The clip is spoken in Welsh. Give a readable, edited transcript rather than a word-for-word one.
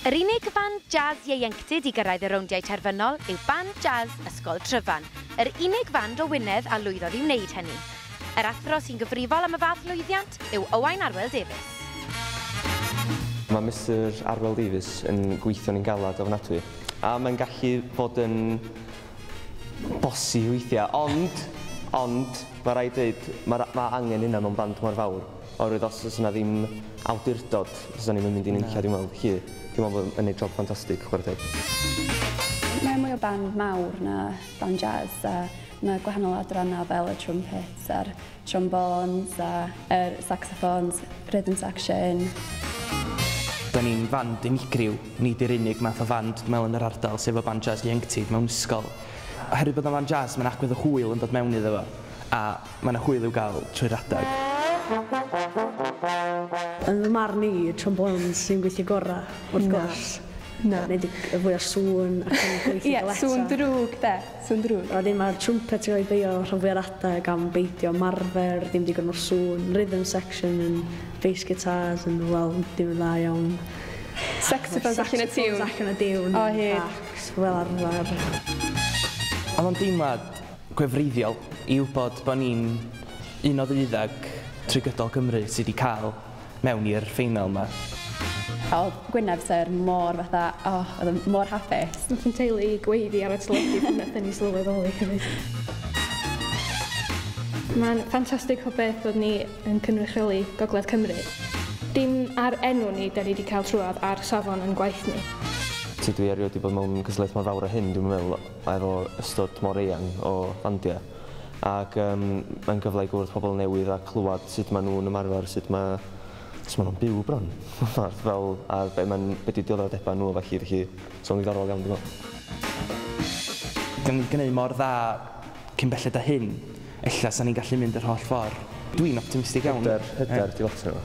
Yr unig band jazz ieuenctid i gyrraedd y rowndiau terfynol yw band jazz ysgol Tryfan, yr unig band o Wynedd a lwyddodd i wneud hynny. Yr athro sy'n gyfrifol am y fath lwyddiant yw Owain Arwel Davies. Mae Mr Arwel Davies yn gweithio'n un galad ofnadwy, a mae'n gallu bod yn bosi weithiau, ond mae rhaid dweud, mae angen hynna mewn band mor fawr. Oherwydd os oes yna ddim awdurdod, os yna ni'n mynd i'n unlla, dwi'n meddwl bod yn gwneud job ffantastig, chwarae teg. Mae mwy o band mawr na band jazz, a mae gwahanol adrannau fel y trumpets a'r trombones a'r saxophones, rhythm section. Da ni'n fand unigryw, nid yw'r unig math o fand mewn yr ardal sef o band jazz ieuenctid mewn ysgol. Oherwydd bod yna band jazz, mae'n agwedd o hwyl yn dod mewn iddo fo, a mae'n hwyl i'w gael trwy'r adag. Yn fy marn ni, trombones sy'n gweithio gorau, wrth gwrs. Nid y fwy o sŵn ac yn gweithio galeta. Sŵn drwg, de. Sŵn drwg. A wedyn mae'r trumpet yn cael ei beio rhan fwy ar adag am beidio marfer, ddim digon o'r sŵn. Rhythm section yn bass guitars yn, wel, dim yn dda iawn. Saxophones allan y tiwn. Saxophones allan y diwn. O, hyd. Sax, fel arfer. Ond o'n deimlad gwreiddiol i wybod bod ni'n un o ddeuddeg trwy gydol Cymru sydd wedi cael mewn i'r ffeinal yma. Oedd Gwyneb sy'r mor fatha, oedd yn mor hapus. Nath yn teulu gweiddi ar y teledu pan nathon ni sylweddoli hefyd. Mae'n ffantastig o beth bod ni yn cynrychioli Gogledd Cymru. Dim ar enw ni, da ni wedi cael trwad ar safon yn gwaith ni. Ti dwi erioed wedi bod mewn cystadlaeth mor fawr o hyn, dwi'n meddwl, efo ystod mor eang o bandiau. Ac mae'n gyfle i gwrdd pobl newydd a clywed sut maen nhw'n ymarfer, sut maen nhw'n byw bron. Fel, a beth yw dioddordebau nhw felly, so'n ddiddorol iawn, dwi'n meddwl. Gan ni'n gwneud mor dda cyn belled â hyn, ella sa'n ni'n gallu mynd yr holl ffordd. Dwi'n optimistig iawn. Hyder, di lot yna.